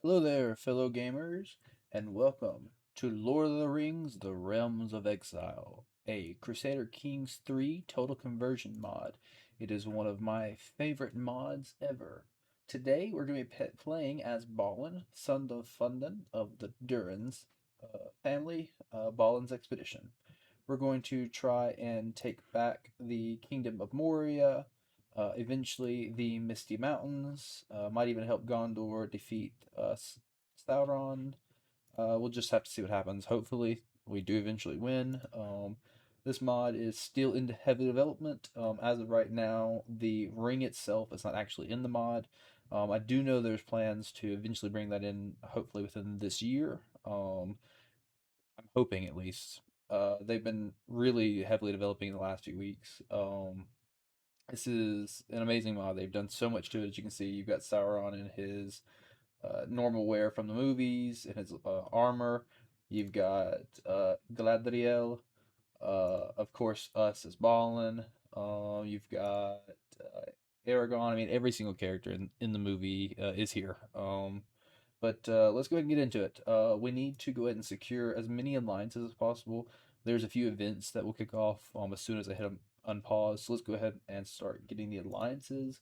Hello there, fellow gamers, and welcome to Lord of the Rings: The Realms of Exile, a Crusader Kings 3 total conversion mod. It is one of my favorite mods ever. Today we're going to be playing as Balin, son of Fundin of the Durins family, Balin's expedition. We're going to try and take back the Kingdom of Moria, eventually the Misty Mountains, might even help Gondor defeat Sauron. We'll just have to see what happens. Hopefully, we do eventually win. This mod is still in heavy development. As of right now, the ring itself is not actually in the mod. I do know there's plans to eventually bring that in, hopefully within this year. I'm hoping at least. They've been really heavily developing in the last few weeks. This is an amazing mod. They've done so much to it. As you can see, you've got Sauron in his normal wear from the movies, in his armor. You've got Galadriel, of course, us as Balin. You've got Aragorn. I mean, every single character in the movie is here. But let's go ahead and get into it. We need to go ahead and secure as many alliances as possible. There's a few events that will kick off as soon as I hit unpause. So let's go ahead and start getting the alliances.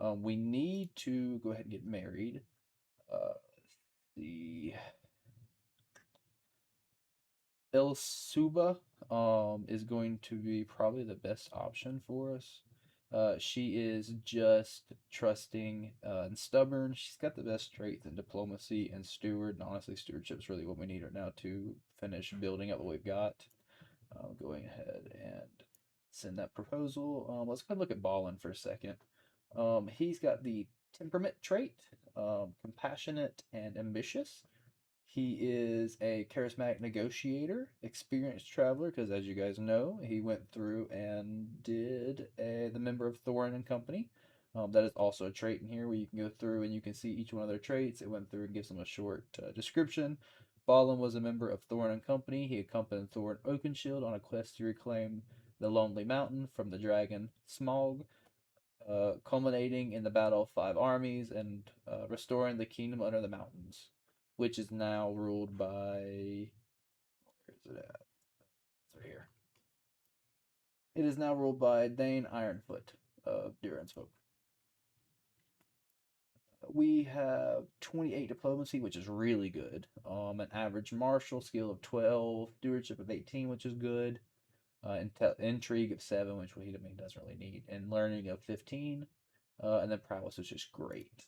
We need to go ahead and get married. The El Suba is going to be probably the best option for us. She is just trusting and stubborn. She's got the best traits in diplomacy and steward. And honestly, stewardship's really what we need right now to finish building up what we've got. Going ahead and send that proposal. Let's go ahead and look at Balin for a second. He's got the temperament trait, compassionate and ambitious. He is a charismatic negotiator, experienced traveler, because as you guys know, he went through and did the member of Thorin and Company. That is also a trait in here where you can go through and you can see each one of their traits. It went through and gives them a short description. Balin was a member of Thorin and Company. He accompanied Thorin Oakenshield on a quest to reclaim the Lonely Mountain from the dragon Smaug, culminating in the Battle of Five Armies and restoring the kingdom under the mountains, which is now ruled by. Where is it at? It's right here. It is now ruled by Dane Ironfoot of Durin's Folk. We have 28 diplomacy, which is really good. An average martial skill of 12, stewardship of 18, which is good. Intrigue of 7, which he doesn't really need, and learning of 15, and then prowess, which is great.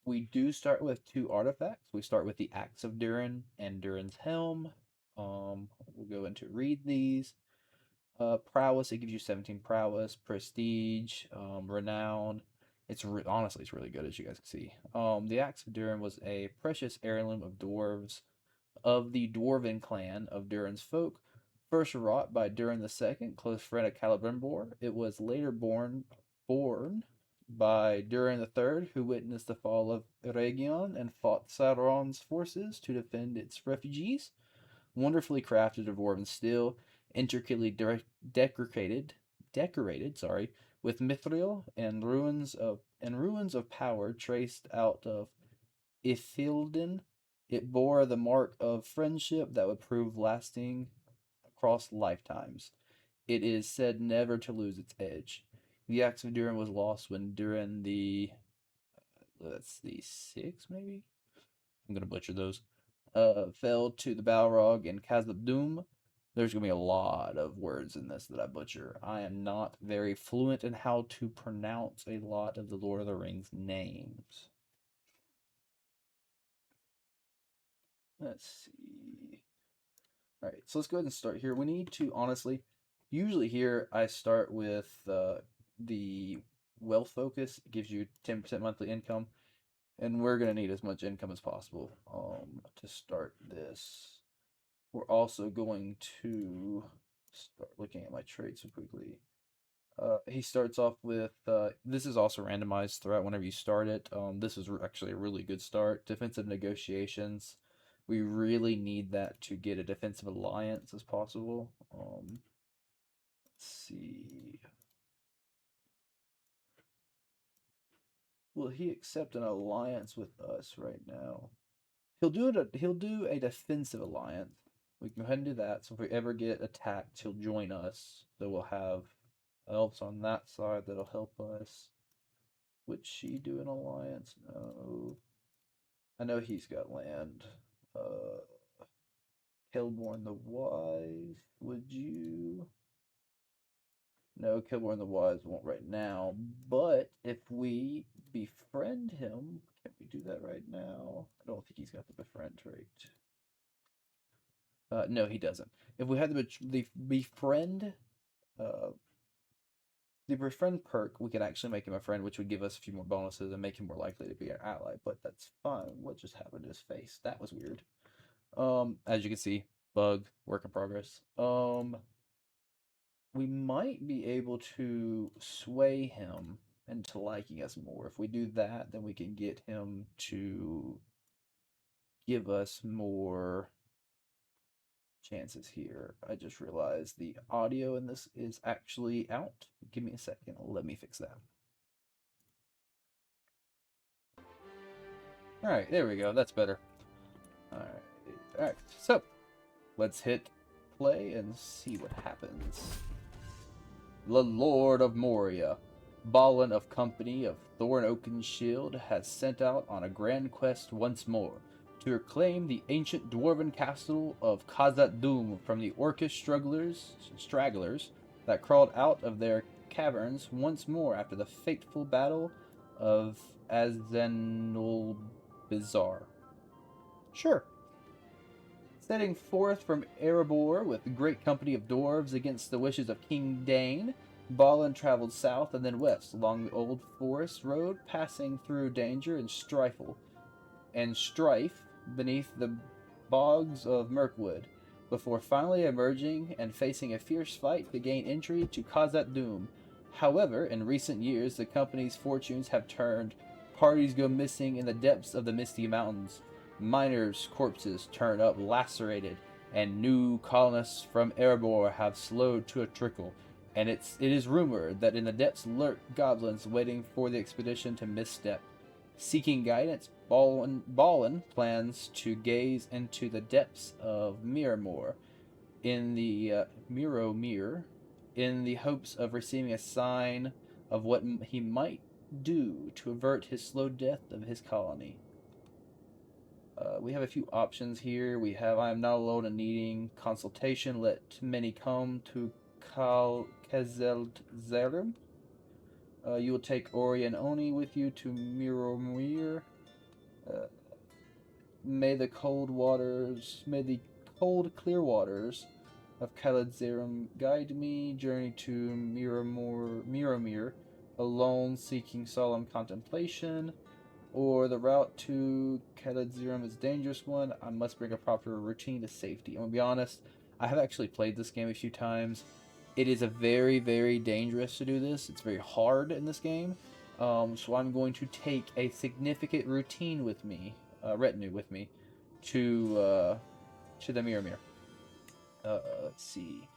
We do start with two artifacts. We start with the Axe of Durin and Durin's Helm. We'll go into read these. Prowess, it gives you 17 prowess, prestige, renown. Honestly, it's really good as you guys can see. The Axe of Durin was a precious heirloom of dwarves of the dwarven clan of Durin's folk, first wrought by Durin II, close friend of Celebrimbor. It was later born by Durin III, who witnessed the fall of Rhegion and fought Sauron's forces to defend its refugees. Wonderfully crafted dwarven steel, intricately decorated, with mithril and ruins of power traced out of Ithilden. It bore the mark of friendship that would prove lasting across lifetimes. It is said never to lose its edge. The axe of Durin was lost when Durin the let's see, six maybe. I'm gonna butcher those. Fell to the Balrog and Khazad Dûm. There's gonna be a lot of words in this that I butcher. I am not very fluent in how to pronounce a lot of the Lord of the Rings names. Let's see. All right, so let's go ahead and start here. We need to honestly, usually here I start with the wealth focus. It gives you 10% monthly income, and we're gonna need as much income as possible to start this. We're also going to start looking at my traits quickly. He starts off with this is also randomized throughout whenever you start it. This is actually a really good start. Defensive negotiations. We really need that to get a defensive alliance as possible. Let's see. Will he accept an alliance with us right now? He'll do a defensive alliance. We can go ahead and do that. So if we ever get attacked, he'll join us. So we'll have elves on that side that'll help us. Would she do an alliance? No. I know he's got land. Kilborn the Wise, would you? No, Kilborn the Wise won't right now. But if we befriend him, can we do that right now? I don't think he's got the befriend trait. No, he doesn't. If we had the befriend, uh, the befriend perk, we could actually make him a friend, which would give us a few more bonuses and make him more likely to be our ally. But that's fine. What just happened to his face? That was weird. As you can see, bug, work in progress. We might be able to sway him into liking us more. If we do that, then we can get him to give us more chances here. I just realized the audio in this is actually out. Give me a second. Let me fix that. Alright, there we go. That's better. Alright. So, let's hit play and see what happens. The Lord of Moria, Balin of Company of Thorn Oaken Shield, has set out on a grand quest once more to reclaim the ancient dwarven castle of Khazad-dûm from the orcish stragglers that crawled out of their caverns once more after the fateful battle of Azenulbizar. Sure. Setting forth from Erebor with a great company of dwarves against the wishes of King Dane, Balin traveled south and then west along the old forest road, passing through danger and strife beneath the bogs of Mirkwood, before finally emerging and facing a fierce fight to gain entry to Khazad-dûm. However, in recent years, the company's fortunes have turned. Parties go missing in the depths of the Misty Mountains. Miners' corpses turn up lacerated, and new colonists from Erebor have slowed to a trickle. And it is rumored that in the depths lurk goblins waiting for the expedition to misstep. Seeking guidance, Balin plans to gaze into the depths of Mirror in the in the hopes of receiving a sign of what he might do to avert his slow death of his colony. We have a few options here. We have I am not alone in needing consultation. Let many come to Kezelzerum. You will take Ori and Oni with you to Mirror. May the cold, clear waters of Khaladzerum guide me. Journey to Mirror, alone seeking solemn contemplation. Or the route to Khaladzerum is a dangerous one. I must bring a proper routine to safety. I'm gonna be honest, I have actually played this game a few times. It is a very, very dangerous to do this. It's very hard in this game. So I'm going to take a significant retinue with me to the Mirror. Let's see.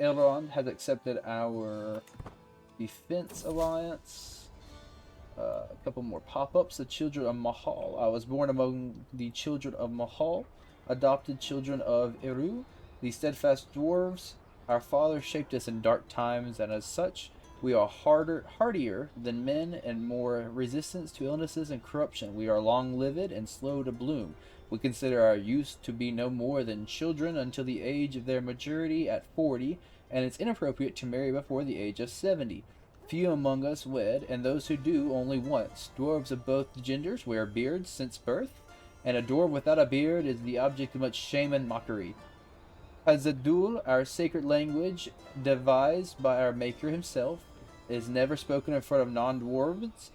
Elrond has accepted our defense alliance. A couple more pop-ups. The children of Mahal. I was born among the children of Mahal, adopted children of Eru, the steadfast dwarves. Our father shaped us in dark times, and as such, we are hardier than men and more resistant to illnesses and corruption. We are long-lived and slow to bloom. We consider our youth to be no more than children until the age of their maturity at 40, and it's inappropriate to marry before the age of 70. Few among us wed, and those who do only once. Dwarves of both genders wear beards since birth, and a dwarf without a beard is the object of much shame and mockery. Khazad-dûm, our sacred language, devised by our maker himself, is never spoken in front of non-dwarves,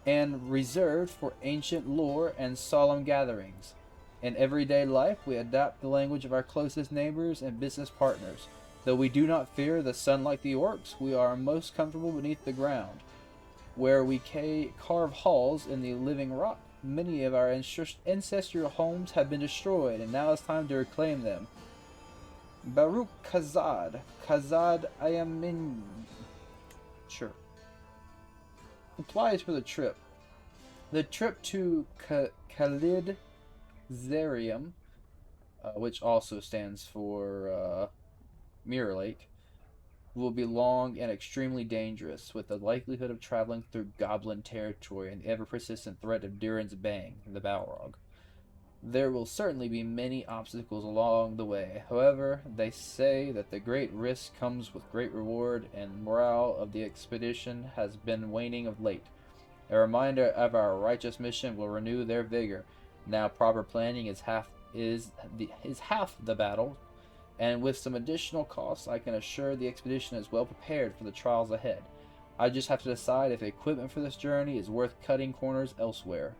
and reserved for ancient lore and solemn gatherings. In everyday life, we adapt the language of our closest neighbors and business partners. Though we do not fear the sun like the orcs, we are most comfortable beneath the ground, where we carve halls in the living rock. Many of our ancestral homes have been destroyed, and now it's time to reclaim them. Baruch Khazad. Khazad Ayamin. Sure. Supplies for the trip. The trip to Khalid Zarium, which also stands for Mirror Lake, will be long and extremely dangerous, with the likelihood of traveling through goblin territory and the ever-persistent threat of Durin's Bang, the Balrog. There will certainly be many obstacles along the way. However, they say that the great risk comes with great reward, and morale of the expedition has been waning of late. A reminder of our righteous mission will renew their vigor. Now proper planning is half the battle, and with some additional costs, I can assure the expedition is well prepared for the trials ahead. I just have to decide if equipment for this journey is worth cutting corners elsewhere.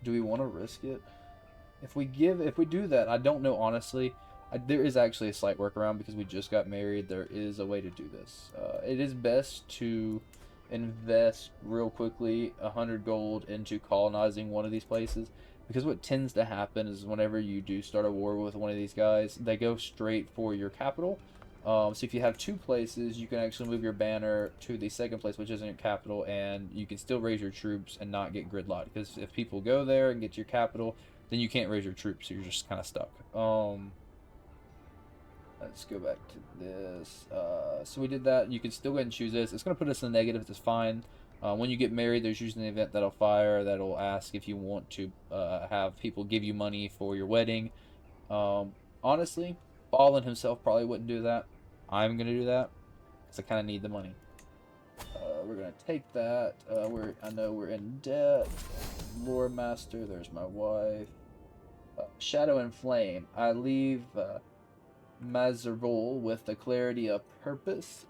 Do we want to risk it? If we do that, I don't know honestly. There is actually a slight workaround because we just got married. There is a way to do this. It is best to invest real quickly 100 gold into colonizing one of these places, because what tends to happen is whenever you do start a war with one of these guys, they go straight for your capital. So if you have two places, you can actually move your banner to the second place, which isn't your capital, and you can still raise your troops and not get gridlocked. Because if people go there and get to your capital, then you can't raise your troops, so you're just kind of stuck. Let's go back to this. So we did that. You can still go ahead and choose this. It's going to put us in the negatives. It's fine. When you get married, there's usually an event that'll fire that'll ask if you want to have people give you money for your wedding. Honestly, Balin himself probably wouldn't do that. I'm going to do that because I kind of need the money. We're going to take that. I know we're in debt. Lore Master, there's my wife. Shadow and Flame. I leave Mazervol with the clarity of purpose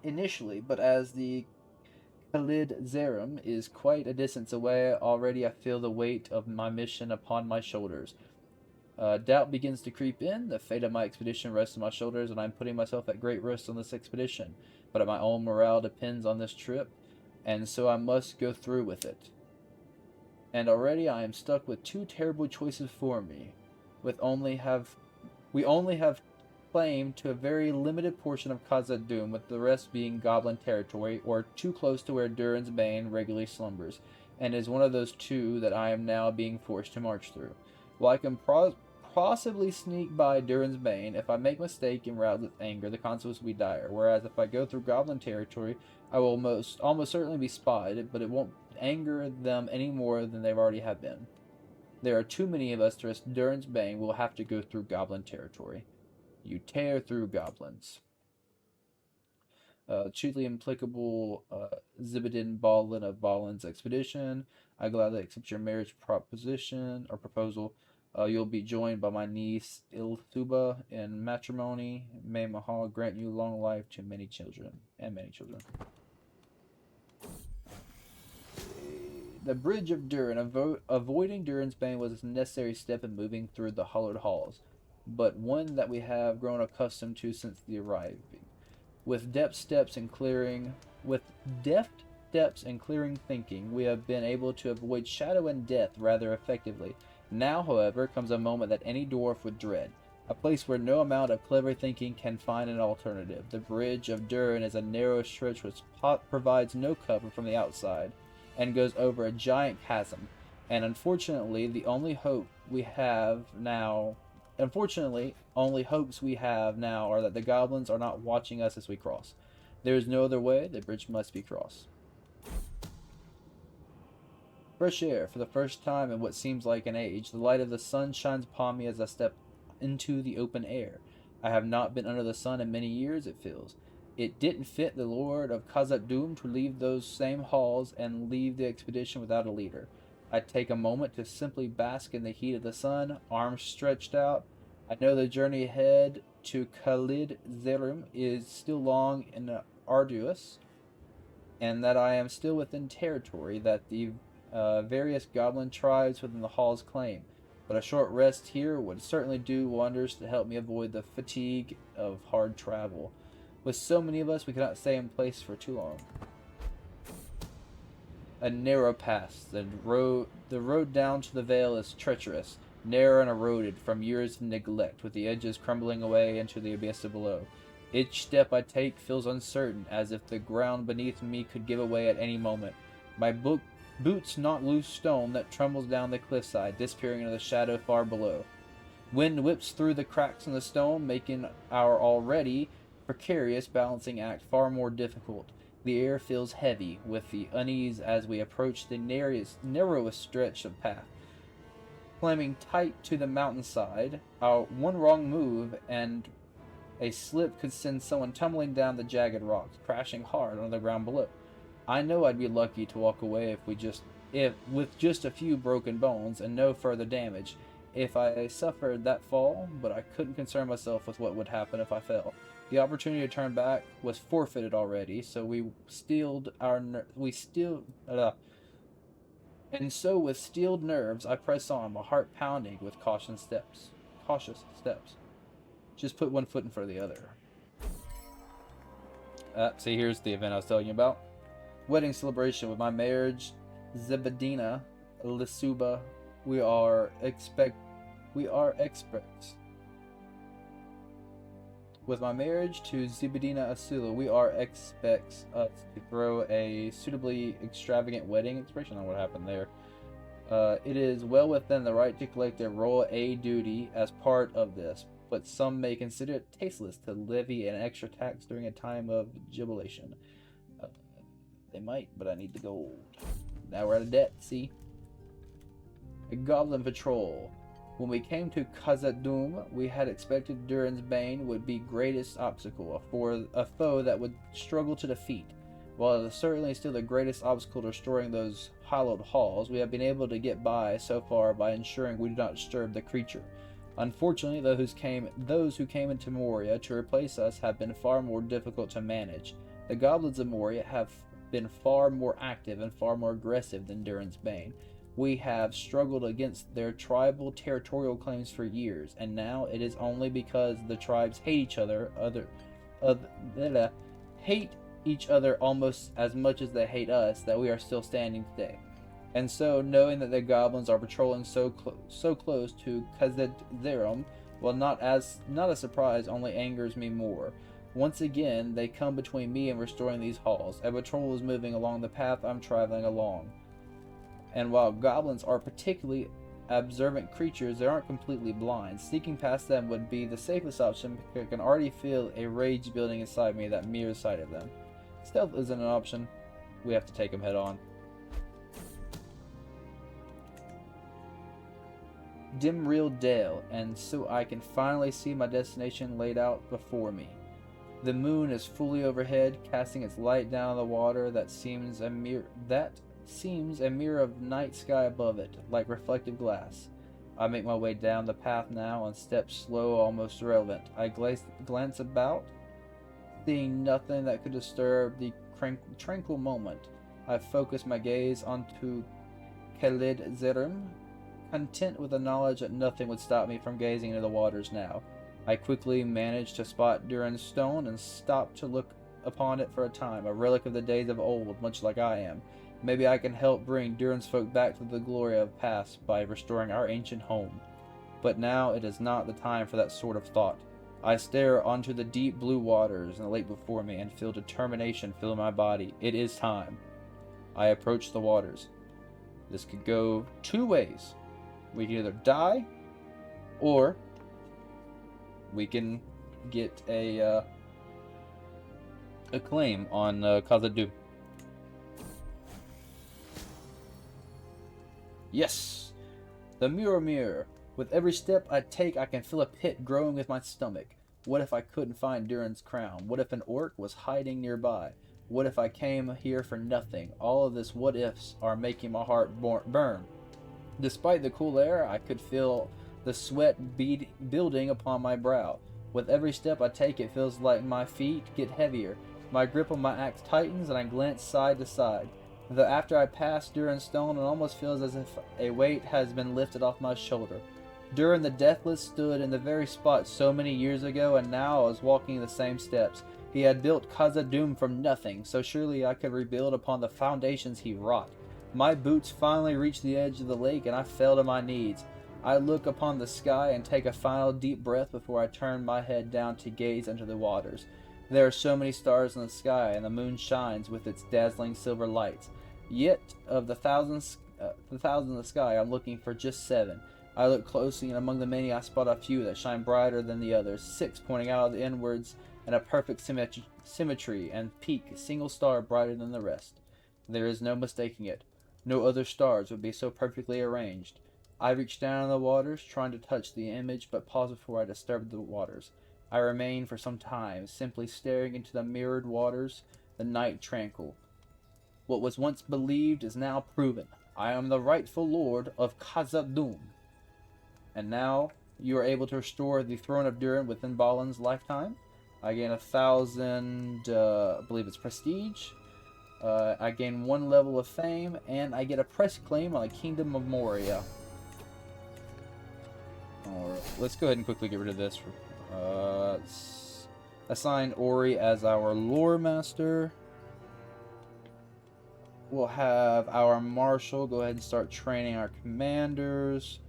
initially, but as the Khalid Zerum is quite a distance away, already I feel the weight of my mission upon my shoulders. Doubt begins to creep in. The fate of my expedition rests on my shoulders, and I'm putting myself at great risk on this expedition. But my own morale depends on this trip, and so I must go through with it. And already I am stuck with two terrible choices for me. We only have claim to a very limited portion of Khazad-dûm, with the rest being goblin territory, or too close to where Durin's Bane regularly slumbers, and is one of those two that I am now being forced to march through. While I can possibly sneak by Durin's Bane, if I make a mistake and rouse its anger, the consequence will be dire, whereas if I go through goblin territory, I will almost certainly be spotted, but it won't anger them any more than they already have been. There are too many of us to risk Durin's Bane. We'll have to go through goblin territory. You tear through goblins. Chiefly implicable Zibidin Balin of Balin's expedition. I gladly accept your marriage proposal. You'll be joined by my niece Ilthuba in matrimony. May Mahal grant you long life to many children. The Bridge of Durin. Avoiding Durin's Bane was a necessary step in moving through the hollowed halls, but one that we have grown accustomed to since the arriving. With deft steps and clearing thinking, we have been able to avoid shadow and death rather effectively. Now, however, comes a moment that any dwarf would dread, a place where no amount of clever thinking can find an alternative. The Bridge of Durin is a narrow stretch which provides no cover from the outside, and goes over a giant chasm, and only hopes we have now are that the goblins are not watching us as we cross. There is no other way. The bridge must be crossed. Fresh air. For the first time in what seems like an age, the light of the sun shines upon me as I step into the open air. I have not been under the sun in many years, it feels. It didn't fit the Lord of Khazad-dûm to leave those same halls and leave the expedition without a leader. I take a moment to simply bask in the heat of the sun, arms stretched out. I know the journey ahead to Khalid Zerum is still long and arduous, and that I am still within territory that the various goblin tribes within the halls claim. But a short rest here would certainly do wonders to help me avoid the fatigue of hard travel. With so many of us, we cannot stay in place for too long. A narrow pass. The road down to the vale is treacherous, narrow and eroded from years of neglect, with the edges crumbling away into the abyss below. Each step I take feels uncertain, as if the ground beneath me could give away at any moment. My boots knock loose stone that trembles down the cliffside, disappearing into the shadow far below. Wind whips through the cracks in the stone, making our already precarious balancing act far more difficult. The air feels heavy with the unease as we approach the narrowest stretch of path. Climbing tight to the mountainside, our one wrong move and a slip could send someone tumbling down the jagged rocks, crashing hard on the ground below. I know I'd be lucky to walk away if with just a few broken bones and no further damage if I suffered that fall, but I couldn't concern myself with what would happen if I fell. The opportunity to turn back was forfeited already, so with steeled nerves, I press on, my heart pounding with cautious steps. Just put one foot in front of the other. See, here's the event I was telling you about. Wedding celebration with my marriage, Zebedina Lisuba. We are experts. With my marriage to Zebedina Asula, we are expects us to throw a suitably extravagant wedding expression on what happened there. It is well within the right to collect a royal aid duty as part of this, but some may consider it tasteless to levy an extra tax during a time of jubilation. They might, but I need the gold. Now we're out of debt, see? A goblin patrol. When we came to Khazad-dûm, we had expected Durin's Bane would be greatest obstacle, for a foe that would struggle to defeat. While it is certainly still the greatest obstacle to restoring those hallowed halls, we have been able to get by so far by ensuring we do not disturb the creature. Unfortunately, those who came into Moria to replace us have been far more difficult to manage. The goblins of Moria have been far more active and far more aggressive than Durin's Bane. We have struggled against their tribal territorial claims for years, and now it is only because the tribes hate each other almost as much as they hate us that we are still standing today. And so, knowing that the goblins are patrolling so close to Khazad-dûm, well, not a surprise, only angers me more. Once again, they come between me and restoring these halls. A patrol is moving along the path I'm traveling along. And while goblins are particularly observant creatures, they aren't completely blind. Sneaking past them would be the safest option because I can already feel a rage building inside me that mere sight of them. Stealth isn't an option. We have to take them head on. Dimreal Dale, and so I can finally see my destination laid out before me. The moon is fully overhead, casting its light down on the water that seems a mirror of night sky above it, like reflective glass. I make my way down the path now and step slow, almost irrelevant. I glance about, seeing nothing that could disturb the tranquil moment. I focus my gaze onto Khazad-dûm, content with the knowledge that nothing would stop me from gazing into the waters now. I quickly manage to spot Durin's stone and stop to look upon it for a time, a relic of the days of old, much like I am. Maybe I can help bring Durin's folk back to the glory of past by restoring our ancient home. But now it is not the time for that sort of thought. I stare onto the deep blue waters in the lake before me and feel determination fill my body. It is time. I approach the waters. This could go two ways. We can either die, or we can get a claim on Khazad-dûm. Yes! The mirror. With every step I take, I can feel a pit growing with my stomach. What if I couldn't find Durin's crown? What if an orc was hiding nearby? What if I came here for nothing? All of this what ifs are making my heart burn. Despite the cool air, I could feel the sweat building upon my brow. With every step I take, it feels like my feet get heavier. My grip on my axe tightens, and I glance side to side. Though after I pass Durin's stone, it almost feels as if a weight has been lifted off my shoulder. Durin the Deathless stood in the very spot so many years ago, and now I was walking the same steps. He had built Khazad-dûm from nothing, so surely I could rebuild upon the foundations he wrought. My boots finally reached the edge of the lake, and I fell to my knees. I look upon the sky and take a final deep breath before I turn my head down to gaze into the waters. There are so many stars in the sky, and the moon shines with its dazzling silver lights. Yet, of the thousands in the sky, I'm looking for just 7. I look closely, and among the many I spot a few that shine brighter than the others, 6 pointing out of the inwards in a perfect symmetry, and peak a single star brighter than the rest. There is no mistaking it. No other stars would be so perfectly arranged. I reach down in the waters, trying to touch the image, but pause before I disturb the waters. I remain for some time, simply staring into the mirrored waters, the night tranquil. What was once believed is now proven. I am the rightful lord of Khazad-dûm. And now you are able to restore the throne of Durin within Balin's lifetime. I gain 1,000, I believe it's prestige. I gain 1 level of fame, and I get a press claim on the Kingdom of Moria. Alright, let's go ahead and quickly get rid of this. Let's assign Ori as our lore master. We'll have our marshal go ahead and start training our commanders.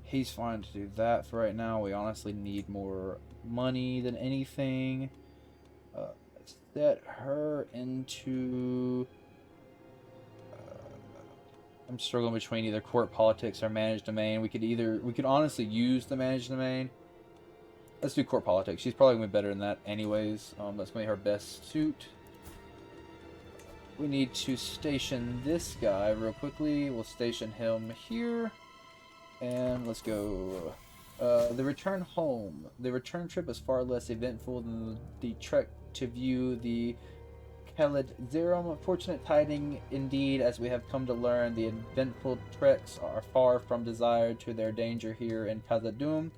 He's fine to do that for right now. We honestly need more money than anything. Set her into... I'm struggling between either court politics or managed domain. We could honestly use the managed domain. Let's do court politics. She's probably going to be better than that anyways. That's going to be her best suit. We need to station this guy real quickly. We'll station him here. And let's go. The return home. The return trip is far less eventful than the trek to view the Khaled Zerum. Fortunate tiding indeed, as we have come to learn, the eventful treks are far from desired to their danger here in Khazad-dûm.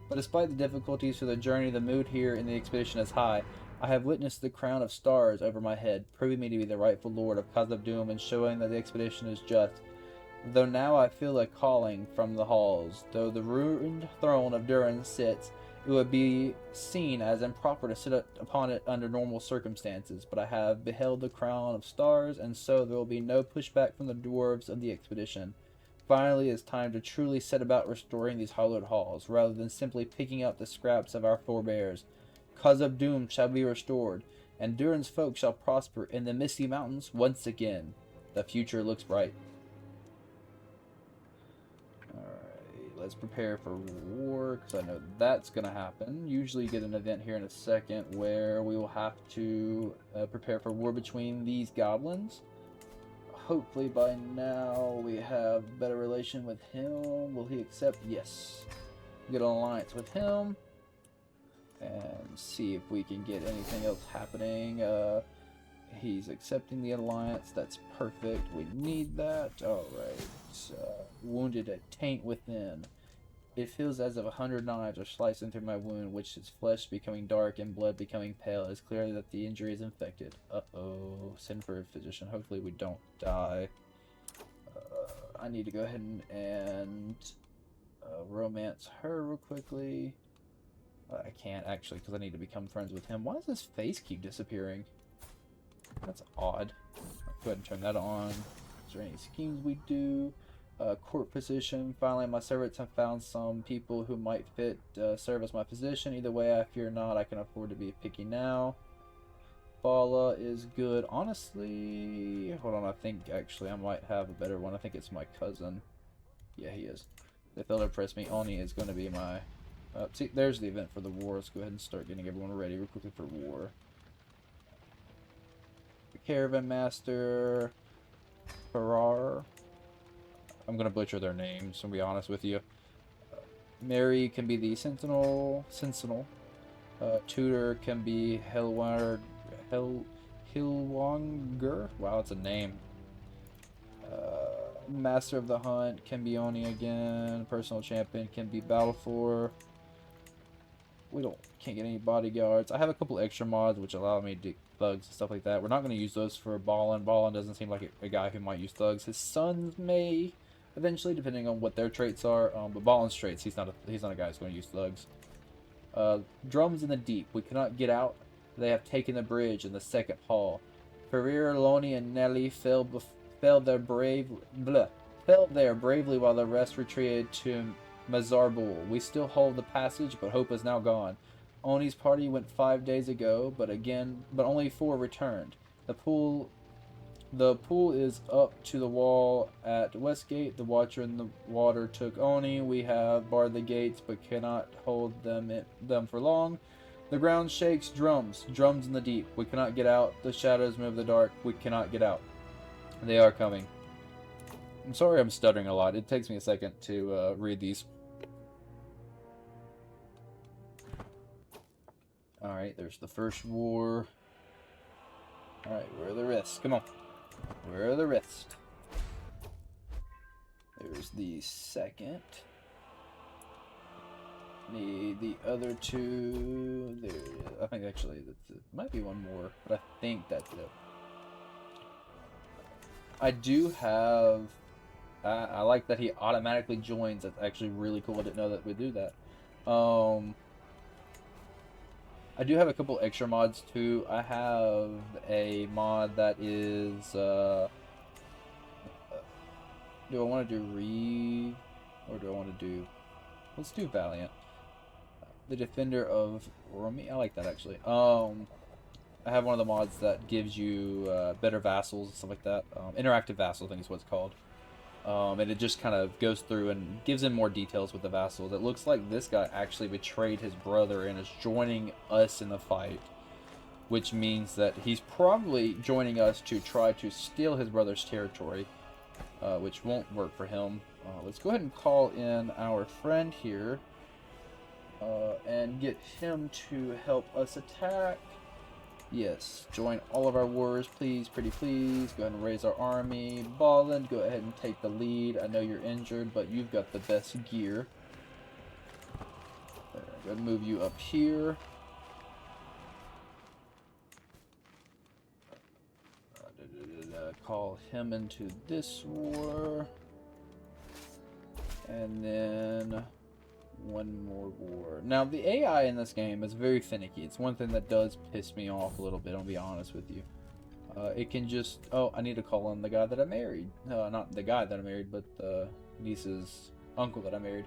But despite the difficulties for the journey, the mood here in the expedition is high. I have witnessed the crown of stars over my head, proving me to be the rightful lord of Khazad-dûm and showing that the expedition is just. Though now I feel a calling from the halls. Though the ruined throne of Durin sits, it would be seen as improper to sit upon it under normal circumstances. But I have beheld the crown of stars, and so there will be no pushback from the dwarves of the expedition. Finally, it's time to truly set about restoring these hallowed halls, rather than simply picking up the scraps of our forebears. Khazad-dûm shall be restored, and Durin's folk shall prosper in the Misty Mountains once again. The future looks bright. Alright, let's prepare for war, because I know that's going to happen. Usually you get an event here in a second where we will have to prepare for war between these goblins. Hopefully by now we have a better relation with him. Will he accept? Yes. Get an alliance with him. And see if we can get anything else happening. He's accepting the alliance. That's perfect. We need that. Alright. Wounded a taint within. It feels as if 100 knives are slicing through my wound, which is flesh becoming dark and blood becoming pale. It's clear that the injury is infected. Uh-oh. Send for a physician. Hopefully we don't die. I need to go ahead and romance her real quickly. I can't actually because I need to become friends with him. Why does his face keep disappearing? That's odd. I'll go ahead and turn that on. Is there any schemes we do? Court position. Finally, my servants have found some people who might fit serve as my position. Either way, I fear not. I can afford to be picky now. Bala is good. Honestly, hold on. I think actually I might have a better one. I think it's my cousin. Yeah, he is. If they'll impress me, Oni is going to be my... see, there's the event for the war. Let's go ahead and start getting everyone ready real quickly for war. The Caravan Master... Farrar. I'm going to butcher their names, to be honest with you. Mary can be the Sentinel. Tutor can be Hilwanger. Wow, that's a name. Master of the Hunt can be Oni again. Personal Champion can be Balfour. Can't get any bodyguards. I have a couple extra mods which allow me to do thugs and stuff like that. We're not going to use those for Balin. Balin doesn't seem like a guy who might use thugs. His sons may eventually, depending on what their traits are. But Balin's traits, he's not a guy who's going to use thugs. Drums in the deep. We cannot get out. They have taken the bridge in the second hall. Farir, Loni, and Nelly fell there bravely while the rest retreated to Mazarbul. We still hold the passage, but hope is now gone. Oni's party went 5 days ago, but only 4 returned. The pool is up to the wall at Westgate. The Watcher in the water took Oni. We have barred the gates, but cannot hold them for long. The ground shakes. Drums in the deep. We cannot get out. The shadows move the dark. We cannot get out. They are coming. I'm sorry I'm stuttering a lot. It takes me a second to read these. Alright, there's the first war. Alright, where are the rest? Come on. Where are the rest? There's the second. Need the other 2. There. I think actually it might be one more, but I think that's it. I do have. I like that he automatically joins. That's actually really cool. I didn't know that we do that. I do have a couple extra mods too. I have a mod that is, do I want to do Reeve, or do I want to do, let's do Valiant. The Defender of Rumi, I like that actually. I have one of the mods that gives you better vassals and stuff like that. Interactive Vassal, I think is what it's called. And it just kind of goes through and gives in more details with the vassals. It looks like this guy actually betrayed his brother and is joining us in the fight, which means that he's probably joining us to try to steal his brother's territory, which won't work for him. Let's go ahead and call in our friend here and get him to help us attack. Yes, join all of our wars, please, pretty please. Go ahead and raise our army. Balin, go ahead and take the lead. I know you're injured, but you've got the best gear. There, go ahead and move you up here. Call him into this war. And then one more war. Now, the AI in this game is very finicky. It's one thing that does piss me off a little bit, I'll be honest with you. It can just... Oh, I need to call in the guy that I married. Not the guy that I married, but the niece's uncle that I married.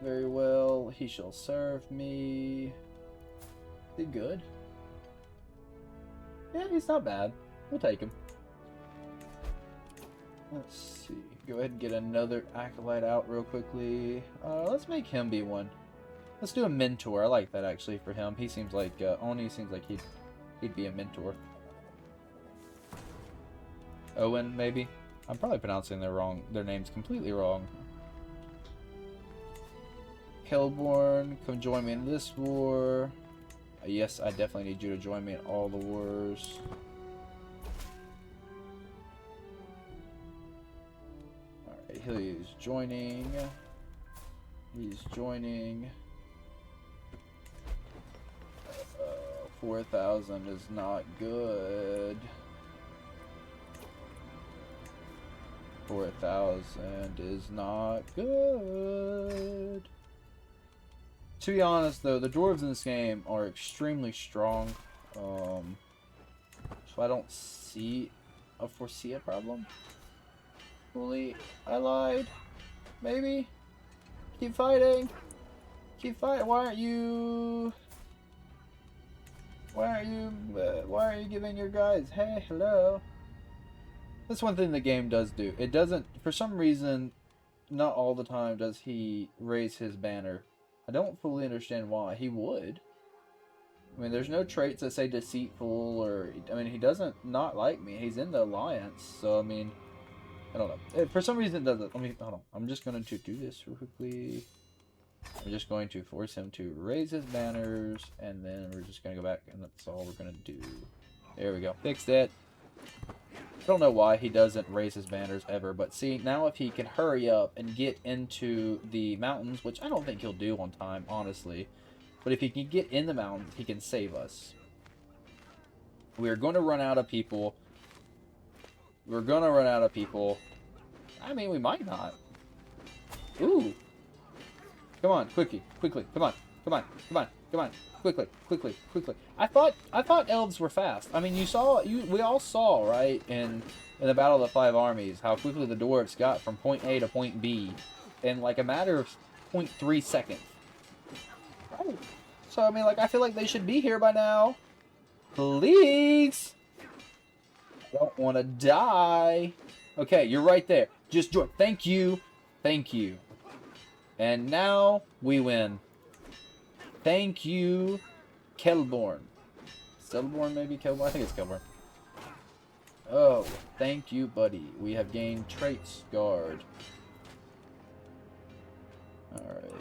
Very well. He shall serve me. Is he good? Yeah, he's not bad. We'll take him. Let's see. Go ahead and get another acolyte out real quickly. Let's make him be one. Let's do a mentor. I like that actually for him. He seems like Oni seems like he'd be a mentor. Owen, maybe. I'm probably pronouncing their names completely wrong. Hellborn, come join me in this war. Yes, I definitely need you to join me in all the wars. He's joining. He's joining. 4,000 is not good. 4,000 is not good. To be honest, though, the dwarves in this game are extremely strong. So I don't foresee a problem. Fully, I lied. Maybe. Keep fighting. Keep fighting. Why aren't you giving your guys? Hey, hello. That's one thing the game does do. It doesn't, for some reason, not all the time does he raise his banner. I don't fully understand why. He would. I mean, there's no traits that say deceitful or, I mean, he doesn't not like me. He's in the alliance, so I mean, I don't know. For some reason it doesn't. Let me, hold on. I'm just going to do this real quickly. I'm just going to force him to raise his banners, and then we're just going to go back, and that's all we're going to do. There we go. Fixed it. I don't know why he doesn't raise his banners ever, but see, now if he can hurry up and get into the mountains, which I don't think he'll do on time, honestly, but if he can get in the mountains, he can save us. We're going to run out of people. We're gonna run out of people. I mean, we might not. Ooh. Come on, quickly. Come on. Quickly. I thought elves were fast. I mean, we all saw, right, in the Battle of the Five Armies, how quickly the dwarves got from point A to point B in like a matter of 0.3 seconds. So, I mean, like, I feel like they should be here by now. Please! I don't want to die. Okay, you're right there. Just join. Thank you. Thank you. And now we win. Thank you, Kelborn. Stelborn, maybe? Kelborn? I think it's Kelborn. Oh, thank you, buddy. We have gained traits guard. Alright.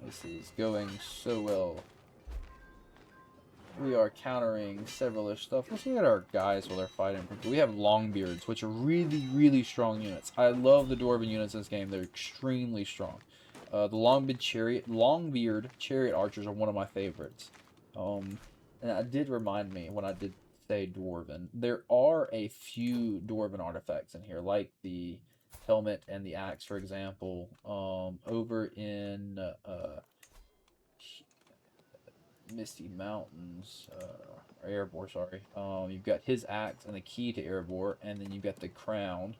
This is going so well. We are countering several-ish stuff. Let's look at our guys while they're fighting. We have Longbeards, which are really, really strong units. I love the Dwarven units in this game. They're extremely strong. The Longbeard Chariot Archers are one of my favorites. And it did remind me when I did say Dwarven. There are a few Dwarven artifacts in here, like the helmet and the axe, for example. Over in Misty Mountains, or Erebor, sorry. You've got his axe and the key to Erebor, and then you've got the crown.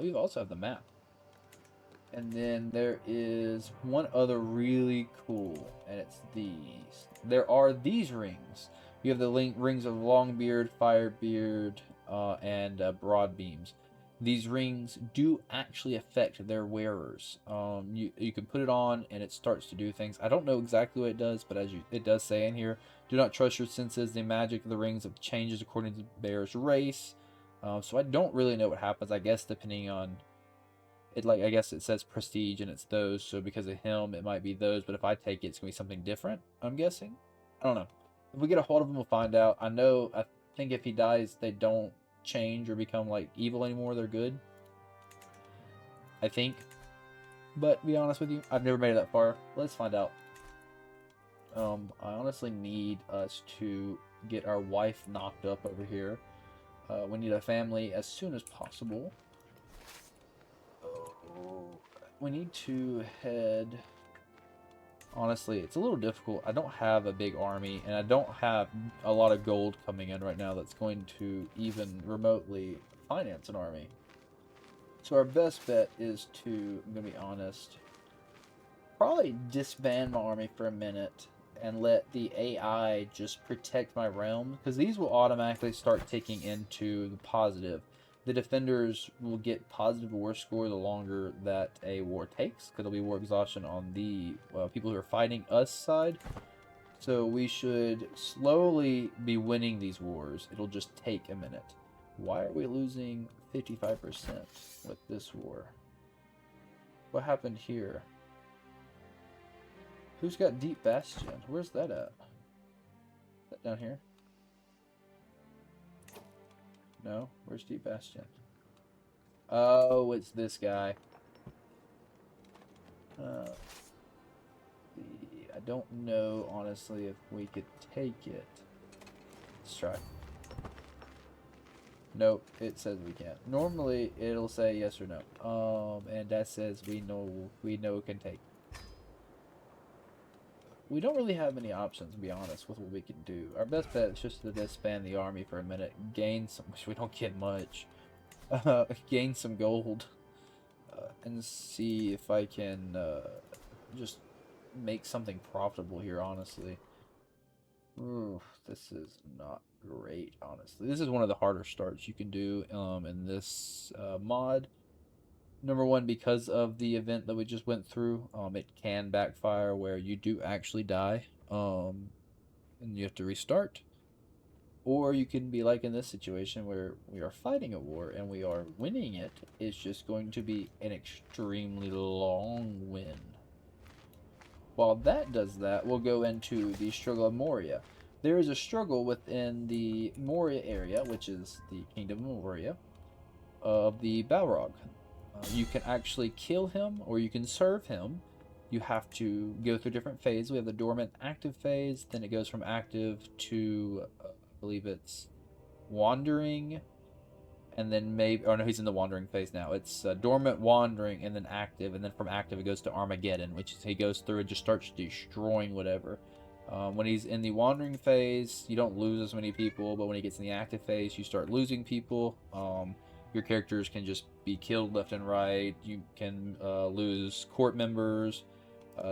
You also have the map. And then there is one other really cool, and it's these. There are these rings. You have the rings of Longbeard, Firebeard, and Broadbeams. These rings do actually affect their wearers. You can put it on and it starts to do things. I don't know exactly what it does, but it does say in here, do not trust your senses. The magic of the rings changes according to the bearer's race. So I don't really know what happens. I guess depending on it, like I guess it says prestige and it's those. So because of him, it might be those. But if I take it, it's gonna be something different. I'm guessing. I don't know. If we get a hold of him, we'll find out. I think if he dies, they don't change or become like evil anymore. They're good, I think. But to be honest with you, I've never made it that far. Let's find out. I honestly need us to get our wife knocked up over here. We need a family as soon as possible. We need to head. Honestly, it's a little difficult. I don't have a big army, and I don't have a lot of gold coming in right now that's going to even remotely finance an army. So our best bet is to, I'm going to be honest, probably disband my army for a minute and let the AI just protect my realm, because these will automatically start ticking into the positive. The defenders will get positive war score the longer that a war takes, because there'll be war exhaustion on the people who are fighting us side. So we should slowly be winning these wars. It'll just take a minute. Why are we losing 55% with this war? What happened here? Who's got Deep Bastion? Where's that at? Is that down here? No? Where's Deep Bastion? Oh, it's this guy. I don't know, honestly, if we could take it. Let's try. Nope, it says we can't. Normally, it'll say yes or no. And that says we know it can take. We don't really have any options, to be honest, with what we can do. Our best bet is just to disband the army for a minute, gain some, which we don't get much, gain some gold, and see if I can just make something profitable here, honestly. Ooh, this is not great, honestly. This is one of the harder starts you can do in this mod. Number one, because of the event that we just went through, it can backfire where you do actually die, and you have to restart. Or you can be like in this situation where we are fighting a war and we are winning it. It's just going to be an extremely long win. While that does that, we'll go into the struggle of Moria. There is a struggle within the Moria area, which is the Kingdom of Moria, of the Balrog. You can actually kill him or you can serve him. You have to go through different phases. We have the dormant active phase, then it goes from active to, I believe it's wandering, and then maybe, oh no, he's in the wandering phase now. It's dormant, wandering, and then active, and then from active it goes to Armageddon, which is he goes through and just starts destroying whatever. When he's in the wandering phase, you don't lose as many people, but when he gets in the active phase, you start losing people. Your characters can just be killed left and right. You can lose court members.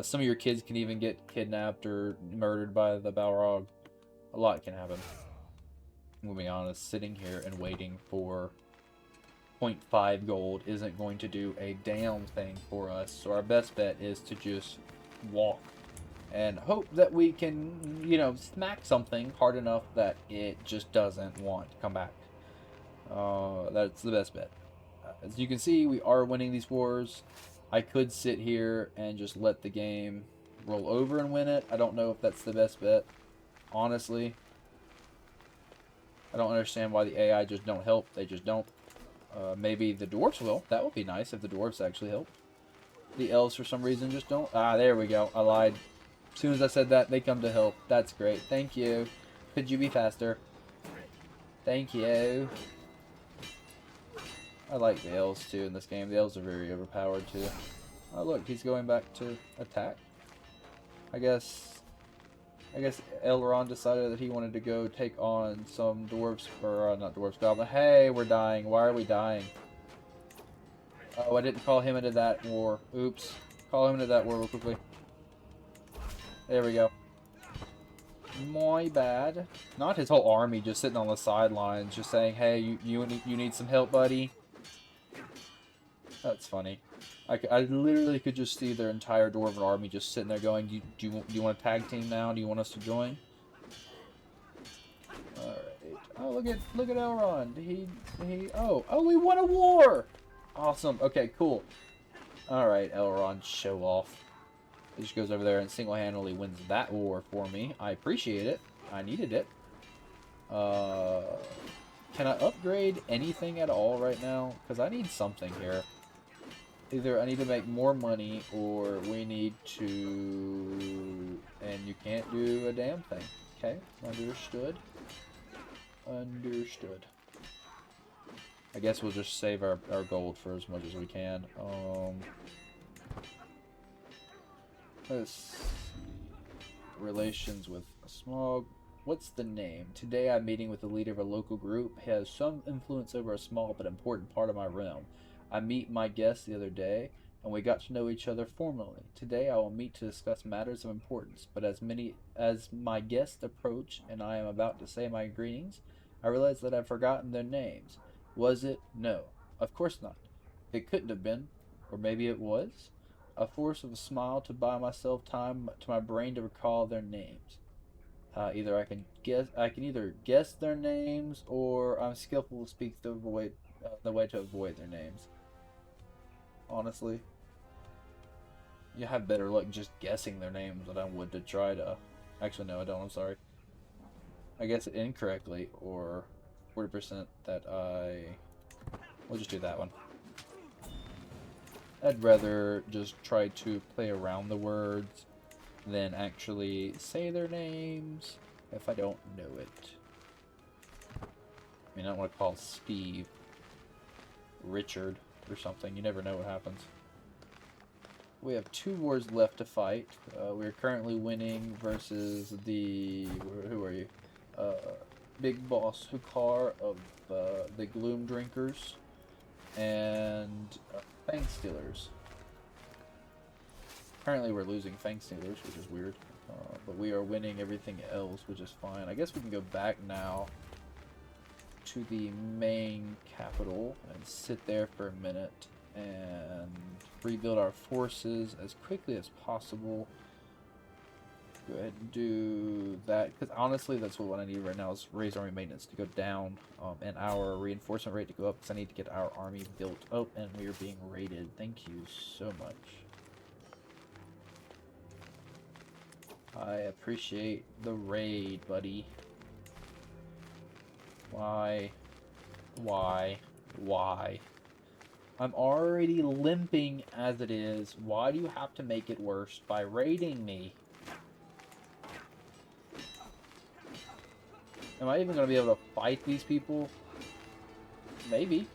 Some of your kids can even get kidnapped or murdered by the Balrog. A lot can happen. We'll be honest, sitting here and waiting for 0.5 gold isn't going to do a damn thing for us. So our best bet is to just walk and hope that we can, you know, smack something hard enough that it just doesn't want to come back. That's the best bet. As you can see, we are winning these wars. I could sit here and just let the game roll over and win it. I don't know if that's the best bet, honestly. I don't understand why the AI just don't help. They just don't. Maybe the dwarves will. That would be nice if the dwarves actually help. The elves, for some reason, just don't. Ah, there we go. I lied. As soon as I said that, they come to help. That's great. Thank you. Could you be faster? Thank you. I like the elves, too, in this game. The elves are very overpowered, too. Oh, look. He's going back to attack. I guess Elrond decided that he wanted to go take on some dwarves, or not dwarves, goblin. Hey, we're dying. Why are we dying? Oh, I didn't call him into that war. Oops. Call him into that war real quickly. There we go. My bad. Not his whole army just sitting on the sidelines, just saying, hey, you need some help, buddy? That's funny. I literally could just see their entire Dwarven army just sitting there going, do you want a tag team now? Do you want us to join? Alright. Oh, look at Elrond. Oh, we won a war! Awesome. Okay, cool. Alright, Elrond, show off. He just goes over there and single-handedly wins that war for me. I appreciate it. I needed it. Can I upgrade anything at all right now? Because I need something here. Either I need to make more money, or we need to... And you can't do a damn thing. Okay, understood. Understood. I guess we'll just save our gold for as much as we can. Let's see. Relations with Smog. What's the name? Today I'm meeting with the leader of a local group. He has some influence over a small but important part of my realm. I met my guest the other day, and we got to know each other formally. Today I will meet to discuss matters of importance, but as my guests approach and I am about to say my greetings, I realize that I've forgotten their names. Was it? No. Of course not. It couldn't have been. Or maybe it was? A force of a smile to buy myself time to my brain to recall their names. I can either guess their names, or I'm skillful to speak the way to avoid their names. Honestly, you have better luck just guessing their names than I would to try to... Actually, no, I don't. I'm sorry. I guess it incorrectly, or 40% that we'll just do that one. I'd rather just try to play around the words than actually say their names if I don't know it. I mean, I don't want to call Steve Richard or something. You never know what happens. We have 2 wars left to fight. We're currently winning versus the... Who are you? Big Boss Hukar of the Gloom Drinkers and Fang Stealers. Currently we're losing Fang Stealers, which is weird. But we are winning everything else, which is fine. I guess we can go back now to the main capital and sit there for a minute and rebuild our forces as quickly as possible. Go ahead and do that, because honestly that's what I need right now, is raise army maintenance to go down and our reinforcement rate to go up, because I need to get our army built up. And we are being raided. Thank you so much. I appreciate the raid, buddy. Why? I'm already limping as it is. Why do you have to make it worse by raiding me? Am I even going to be able to fight these people? Maybe.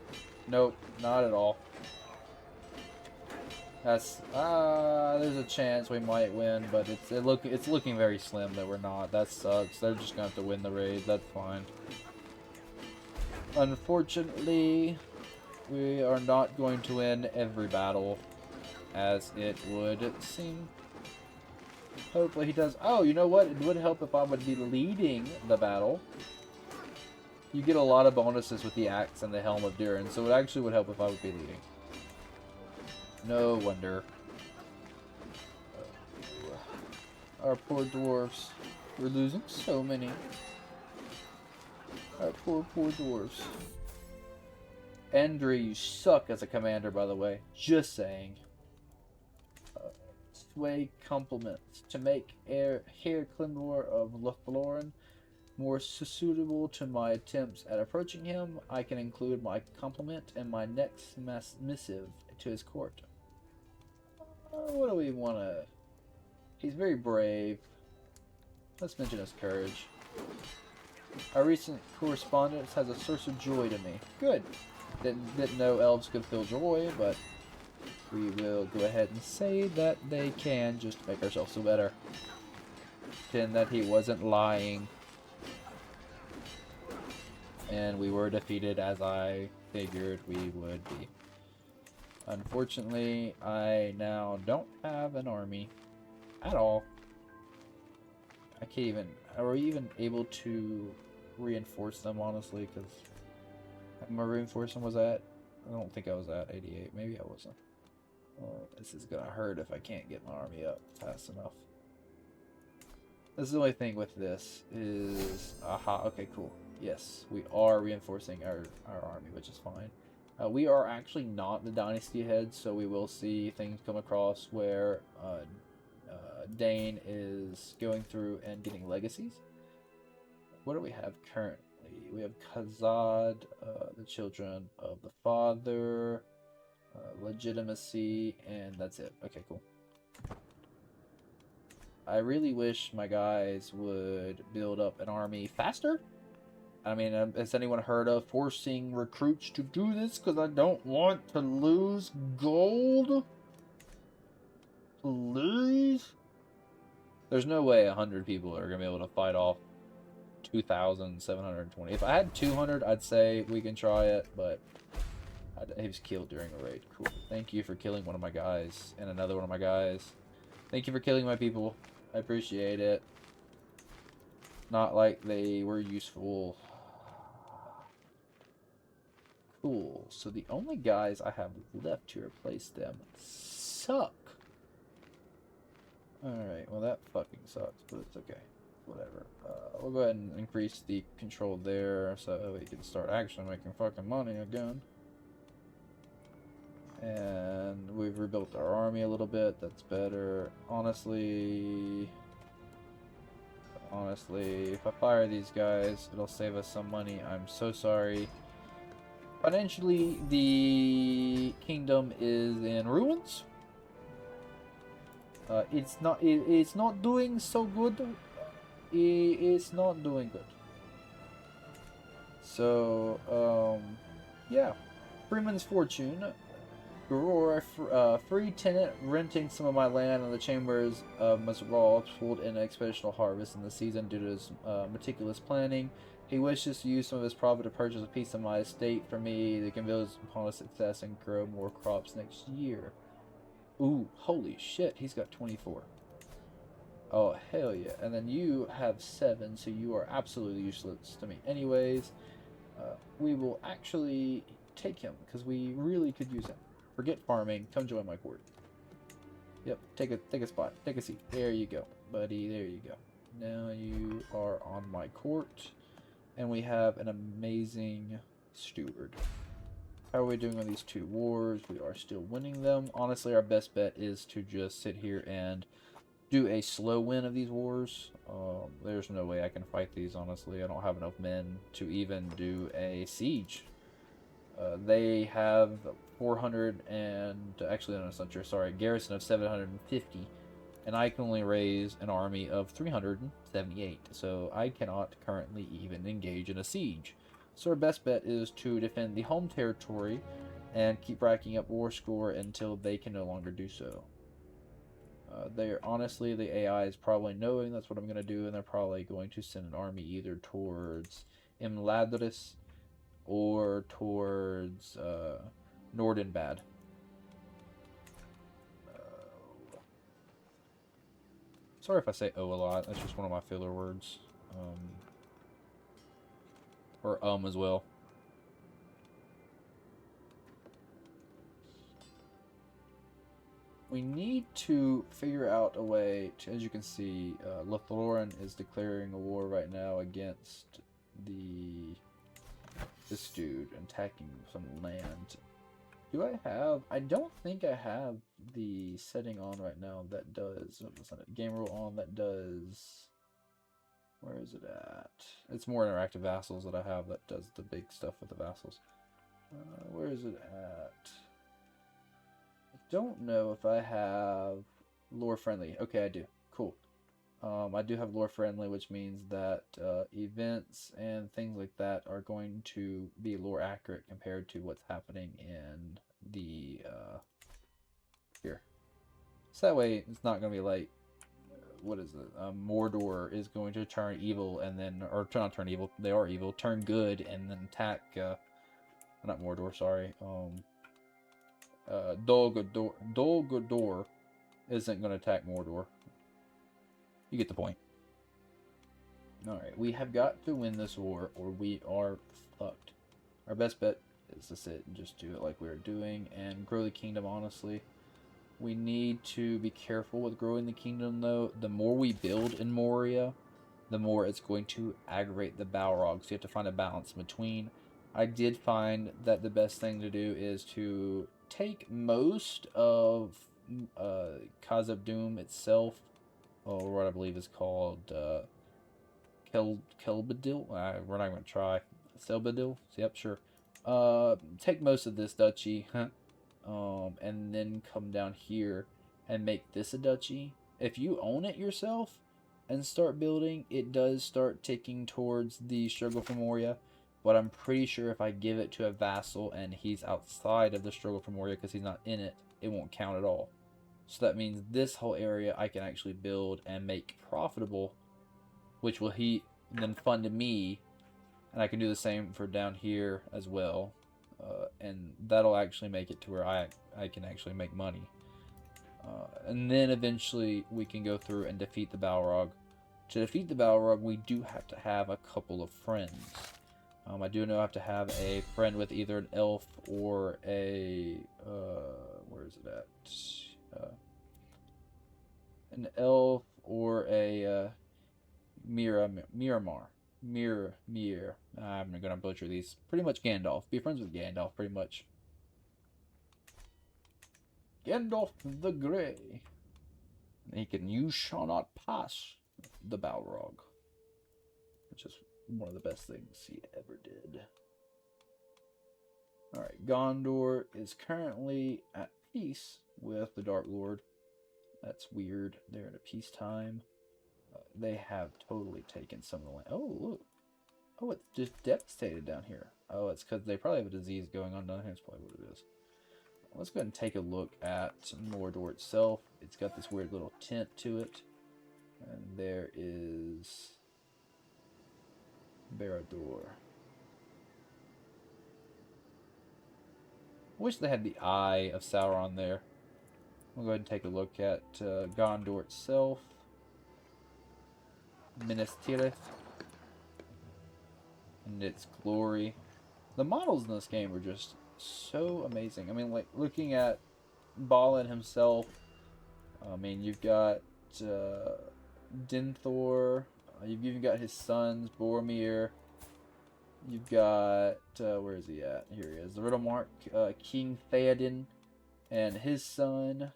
Nope, not at all. That's there's a chance we might win, but it's looking very slim that we're not. That sucks. They're just gonna have to win the raid. That's fine. Unfortunately, we are not going to win every battle, as it would seem. Hopefully he does. Oh, you know what? It would help if I would be leading the battle. You get a lot of bonuses with the axe and the helm of Durin, so it actually would help if I would be leading. No wonder. Our poor dwarves. We're losing so many. Our poor dwarves. Endry, you suck as a commander, by the way. Just saying. Sway compliments. To make Herr Clindor of Lothlorien more suitable to my attempts at approaching him, I can include my compliment in my next missive to his court. What do we want to... He's very brave. Let's mention his courage. Our recent correspondence has a source of joy to me. Good. Didn't know elves could feel joy, but we will go ahead and say that they can, just to make ourselves feel better. Pretend that he wasn't lying. And we were defeated as I figured we would be. Unfortunately, I now don't have an army at all. I can't even... Are we even able to reinforce them, honestly? Because my reinforcement was at... I don't think I was at 88. Maybe I wasn't. This is gonna hurt if I can't get my army up fast enough. This is the only thing with this is... Aha, okay, cool. Yes, we are reinforcing our army, which is fine. We are actually not the dynasty head, so we will see things come across where Dane is going through and getting legacies. What do we have currently? We have Khazad, the children of the father, legitimacy, and that's it. Okay, cool. I really wish my guys would build up an army faster. I mean, has anyone heard of forcing recruits to do this? Because I don't want to lose gold. Please? There's no way 100 people are going to be able to fight off 2,720. If I had 200, I'd say we can try it, but he was killed during a raid. Cool. Thank you for killing one of my guys and another one of my guys. Thank you for killing my people. I appreciate it. Not like they were useful. Cool. So the only guys I have left to replace them suck. Alright, well that fucking sucks, but it's okay. Whatever. We'll go ahead and increase the control there so we can start actually making fucking money again. And we've rebuilt our army a little bit. That's better. Honestly, if I fire these guys, it'll save us some money. I'm so sorry. Financially, the kingdom is in ruins. It's not doing so good. It's not doing good. So, yeah. Freeman's Fortune. Aurora, free tenant renting some of my land in the chambers of Mazral pulled in an expeditional harvest in the season due to his meticulous planning. He wishes to use some of his profit to purchase a piece of my estate for me that can build upon his success and grow more crops next year. Ooh, holy shit, he's got 24. Oh, hell yeah. And then you have 7, so you are absolutely useless to me. Anyways, we will actually take him, because we really could use him. Forget farming, come join my court. Yep, take a spot, take a seat. There you go, buddy, there you go. Now you are on my court, and we have an amazing steward. How are we doing on these 2 wars? We are still winning them. Honestly, our best bet is to just sit here and do a slow win of these wars. There's no way I can fight these, honestly. I don't have enough men to even do a siege. They have 400 and... Actually, no, that's not true. Sorry, garrison of 750. And I can only raise an army of 378. So I cannot currently even engage in a siege. So our best bet is to defend the home territory and keep racking up war score until they can no longer do so. Honestly, the AI is probably knowing that's what I'm going to do, and they're probably going to send an army either towards Imladris or towards Nordenbad. Sorry if I say "oh" a lot. That's just one of my filler words. Or as well. We need to figure out a way to, as you can see, LotR is declaring a war right now against this dude attacking some land. Do I have? I don't think I have the setting on right now that does. Game rule on that does. Where is it at? It's more interactive vassals that I have that does the big stuff with the vassals. Where is it at? I don't know if I have lore friendly. Okay, I do. Cool. I do have lore friendly, which means that events and things like that are going to be lore accurate compared to what's happening in the here. So that way it's not going to be like, what is it? Mordor is going to turn evil and then, or not turn evil, they are evil, turn good and then attack, not Mordor, sorry, Dol Guldur isn't going to attack Mordor. You get the point. Alright, we have got to win this war or we are fucked. Our best bet is to sit and just do it like we are doing and grow the kingdom, honestly. We need to be careful with growing the kingdom, though. The more we build in Moria, the more it's going to aggravate the Balrogs. So you have to find a balance between. I did find that the best thing to do is to take most of Khazad Dûm itself, or what I believe is called Kelbadil. We're not going to try. Selbadil? Yep, sure. Take most of this duchy, and then come down here and make this a duchy. If you own it yourself and start building, it does start ticking towards the struggle for Moria. But I'm pretty sure if I give it to a vassal and he's outside of the struggle for Moria because he's not in it, it won't count at all. So that means this whole area I can actually build and make profitable, which will then fund me, and I can do the same for down here as well. And that'll actually make it to where I can actually make money. And then eventually we can go through and defeat the Balrog. To defeat the Balrog, we do have to have a couple of friends. I do know I have to have a friend with either an elf or a... where is it at? An elf or a Miramar. I'm gonna butcher these. Pretty much Gandalf. Be friends with Gandalf, pretty much. Gandalf the Grey. You shall not pass the Balrog. Which is one of the best things he ever did. Alright, Gondor is currently at peace with the Dark Lord. That's weird. They're in a peacetime. They have totally taken some of the land. Oh, look. Oh, it's just devastated down here. Oh, it's because they probably have a disease going on down here. That's probably what it is. Let's go ahead and take a look at Mordor itself. It's got this weird little tint to it. And there is Barad-dûr. Wish they had the eye of Sauron there. We'll go ahead and take a look at Gondor itself. Minas Tirith and its glory. The models in this game are just so amazing. I mean, like, looking at Balin himself, I mean, you've got Denthor, you've even got his sons, Boromir, you've got, where is he at? Here he is, the Riddlemark, King Theoden, and his son.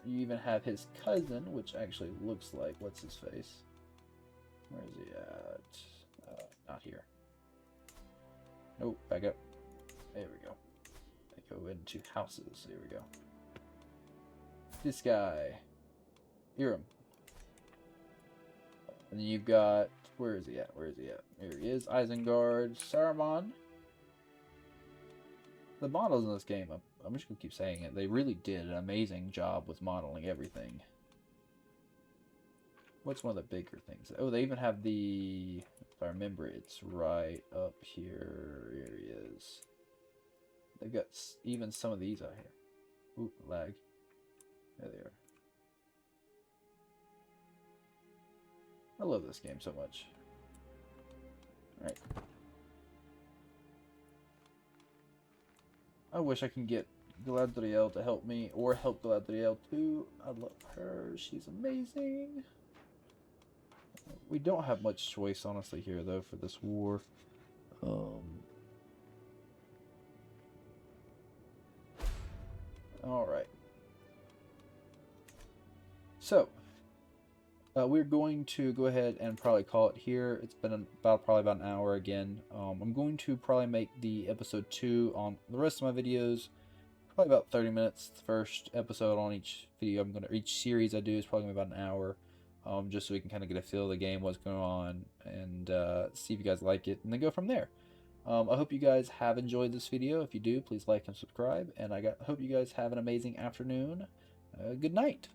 You even have his cousin, which actually looks like, what's his face? Where is he at? Not here. Nope, back up. There we go. I go into houses. There we go. This guy. Iram. And then you've got... Where is he at? Where is he at? Here he is. Isengard. Saruman. The models in this game, I'm just going to keep saying it, they really did an amazing job with modeling everything. What's one of the bigger things? Oh, they even have the... If I remember, it's right up here. Here he is. They've got even some of these out here. Ooh, lag. There they are. I love this game so much. Alright. I wish I can get Galadriel to help me, or help Galadriel too. I love her. She's amazing. We don't have much choice, honestly, here, though, for this war. Alright. So, we're going to go ahead and probably call it here. It's been probably about an hour again. I'm going to probably make the episode 2 on the rest of my videos. Probably about 30 minutes. The first episode on each video each series I do is probably about an hour. Just so we can kind of get a feel of the game, what's going on, and see if you guys like it, and then go from there. I hope you guys have enjoyed this video. If you do, please like and subscribe, and I hope you guys have an amazing afternoon. Good night.